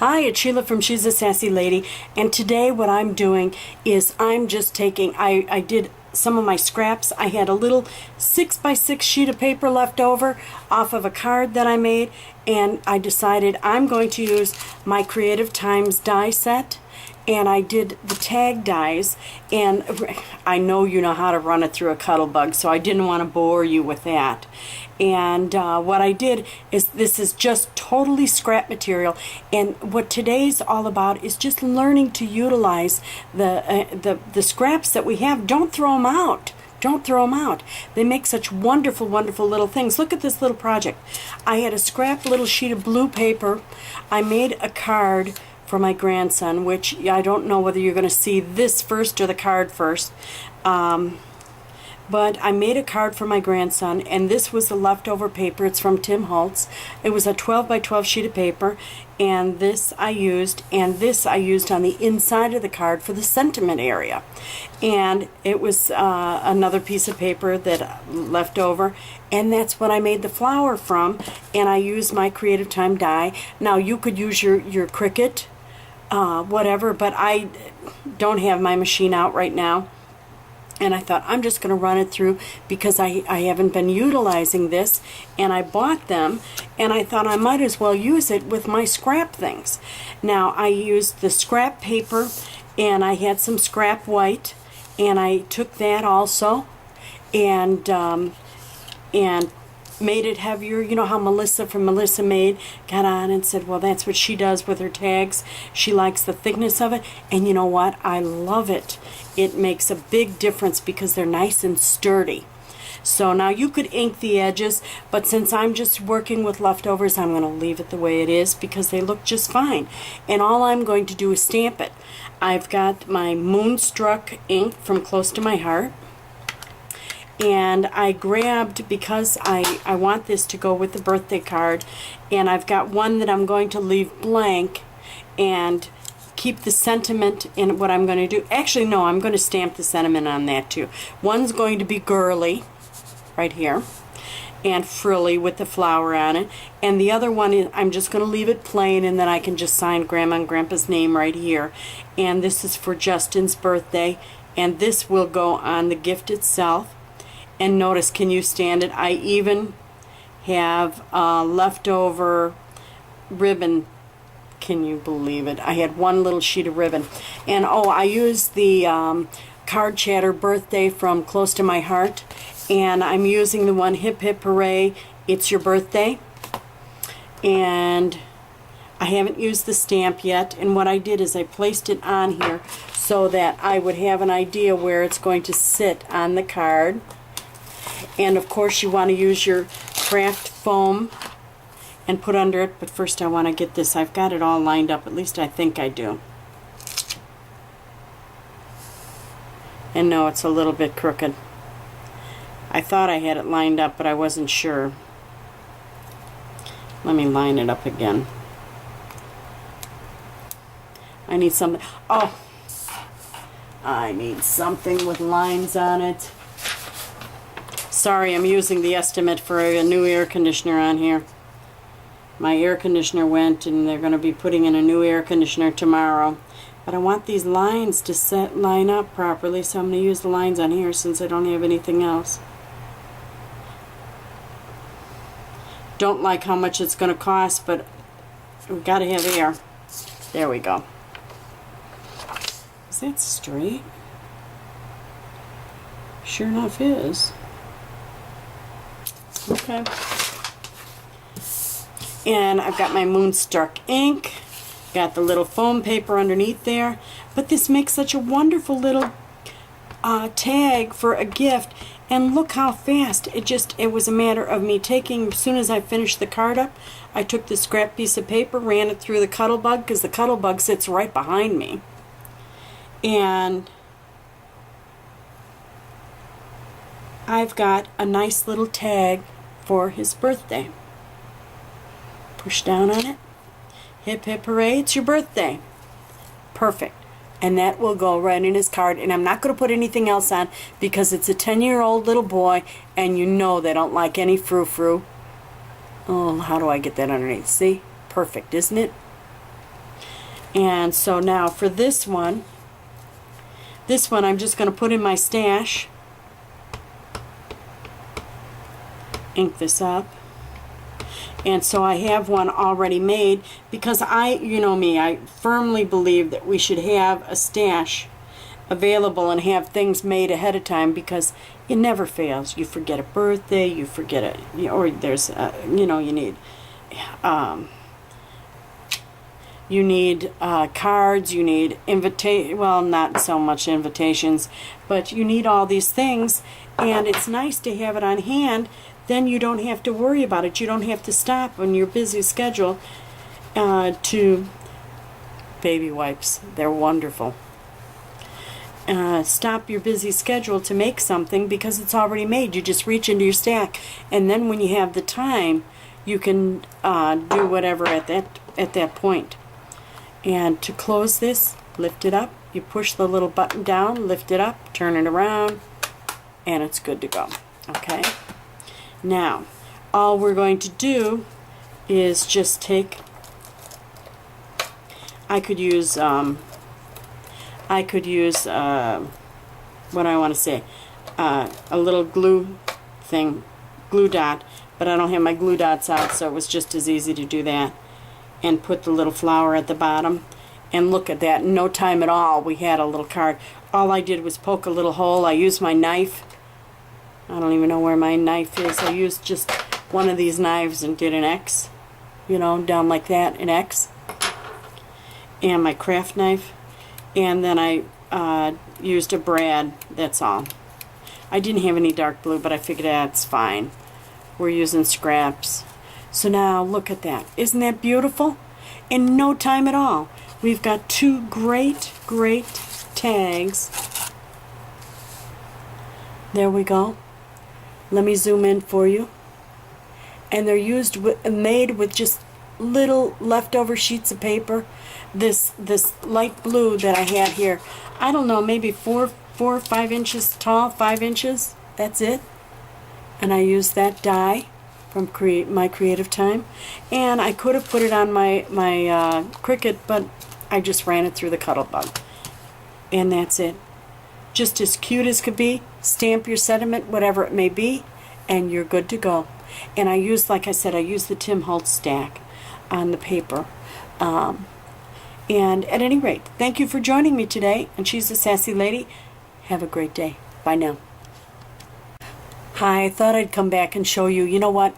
Hi, it's Sheila from She's a Sassy Lady, and today what I'm doing is I'm just taking, I did some of my scraps. I had a little 6x6 sheet of paper left over off of a card that I made, and I decided I'm going to use my Creative Times die set, and I did the tag dies, and I know you know how to run it through a Cuttlebug, so I didn't want to bore you with that. And what I did is, this is just totally scrap material, and what today's all about is just learning to utilize the scraps that we have. Don't throw them out. Don't throw them out. They make such wonderful, wonderful little things. Look at this little project. I had a scrap little sheet of blue paper. I made a card for my grandson, which I don't know whether you're going to see this first or the card first. But I made a card for my grandson, and this was the leftover paper. It's from Tim Holtz. It was a 12 by 12 sheet of paper, and this I used on the inside of the card for the sentiment area. And it was another piece of paper that left over, and that's what I made the flower from, and I used my Creative Time die. Now you could use your Cricut, whatever, but I don't have my machine out right now. And I thought, I'm just going to run it through because I haven't been utilizing this. And I bought them, and I thought I might as well use it with my scrap things. Now, I used the scrap paper, and I had some scrap white, and I took that also and made it heavier. You know how Melissa from Melissa Made got on and said, well, that's what she does with her tags. She likes the thickness of it. And you know what? I love it. It makes a big difference because they're nice and sturdy. So now you could ink the edges, but since I'm just working with leftovers, I'm going to leave it the way it is because they look just fine. And all I'm going to do is stamp it. I've got my Moonstruck ink from Close to My Heart. And I grabbed, because I want this to go with the birthday card, and I've got one that I'm going to leave blank and keep the sentiment in what I'm going to do. Actually, no, I'm going to stamp the sentiment on that too. One's going to be girly, right here, and frilly with the flower on it. And the other one, I'm just going to leave it plain, and then I can just sign Grandma and Grandpa's name right here. And this is for Justin's birthday, and this will go on the gift itself. And notice, can you stand it? I even have leftover ribbon. Can you believe it? I had one little sheet of ribbon. And oh, I used the Card Chatter birthday from Close to My Heart. And I'm using the one Hip Hip Hooray, It's Your Birthday. And I haven't used the stamp yet. And what I did is I placed it on here so that I would have an idea where it's going to sit on the card. And of course you want to use your craft foam and put under it, but first I want to get this. I've got it all lined up, at least I think I do. And no, it's a little bit crooked. I thought I had it lined up, but I wasn't sure. Let me line it up again. I need something. Oh, I need something with lines on it. Sorry, I'm using the estimate for a new air conditioner on here. My air conditioner went, and they're going to be putting in a new air conditioner tomorrow. But I want these lines to line up properly, so I'm going to use the lines on here since I don't have anything else. Don't like how much it's going to cost, but we've got to have air. There we go. Is that straight? Sure enough is. Okay. And I've got my Moonstruck ink, got the little foam paper underneath there, but this makes such a wonderful little tag for a gift. And look how fast it was a matter of me taking, as soon as I finished the card up, I took the scrap piece of paper, ran it through the Cuttlebug, because the Cuttlebug sits right behind me, and I've got a nice little tag for his birthday. Push down on it. Hip hip hooray, it's your birthday. Perfect. And that will go right in his card. And I'm not going to put anything else on because it's a 10-year-old little boy, and you know they don't like any frou-frou. Oh, how do I get that underneath? See? Perfect, isn't it? And so now for this one I'm just going to put in my stash, ink this up. And so I have one already made, because you know me, I firmly believe that we should have a stash available and have things made ahead of time, because it never fails. You forget a birthday, you forget it, or there's, you know, you need cards, you need well, not so much invitations, but you need all these things, and it's nice to have it on hand. Then you don't have to worry about it. You don't have to stop on your busy schedule to baby wipes. They're wonderful. Stop your busy schedule to make something, because it's already made. You just reach into your stack, and then when you have the time, you can do whatever at that point. And to close this, lift it up. You push the little button down, lift it up, turn it around, and it's good to go. Okay. Now, all we're going to do is just take, I could use what I want to say, a little glue dot, but I don't have my glue dots out, so it was just as easy to do that. And put the little flower at the bottom. And look at that, in no time at all, we had a little card. All I did was poke a little hole. I used my knife. I don't even know where my knife is. I used just one of these knives and did an X, you know, down like that, an X. And my craft knife. And then I used a brad, that's all. I didn't have any dark blue, but I figured that's fine. We're using scraps. So now look at that. Isn't that beautiful? In no time at all. We've got two great tags. There we go. Let me zoom in for you. And they're made with just little leftover sheets of paper. This light blue that I had here, I don't know, maybe 4 or 5 inches tall, 5 inches. That's it. And I used that die from my Creative Time. And I could have put it on my Cricut, but I just ran it through the Cuttlebug. And that's it. Just as cute as could be. Stamp your sentiment, whatever it may be, and you're good to go. And I used, like I said, I used the Tim Holtz stack on the paper. And at any rate, thank you for joining me today. And she's a Sassy Lady. Have a great day. Bye now. Hi, I thought I'd come back and show you. You know what?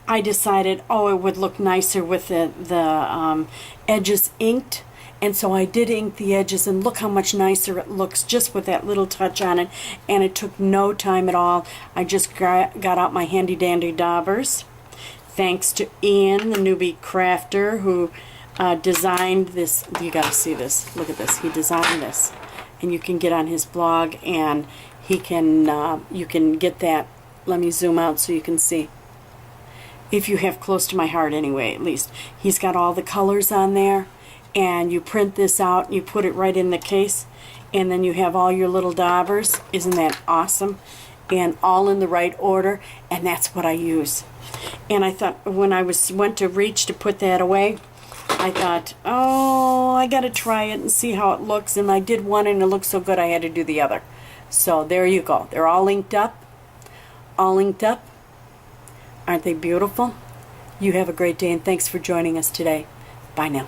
I decided, it would look nicer with the edges inked. And so I did ink the edges, and look how much nicer it looks just with that little touch on it. And it took no time at all. I just got out my handy dandy daubers. Thanks to Ian, the newbie crafter, who designed this. You got to see this. Look at this. He designed this. And you can get on his blog, and he can. You can get that. Let me zoom out so you can see. If you have close to my heart anyway, at least. He's got all the colors on there. And you print this out and you put it right in the case, and then you have all your little daubers. Isn't that awesome? And all in the right order, and that's what I use. And I thought, when I went to reach to put that away, I thought, I gotta try it and see how it looks. And I did one and it looked so good I had to do the other. So there you go. They're all inked up. All inked up. Aren't they beautiful? You have a great day, and thanks for joining us today. Bye now.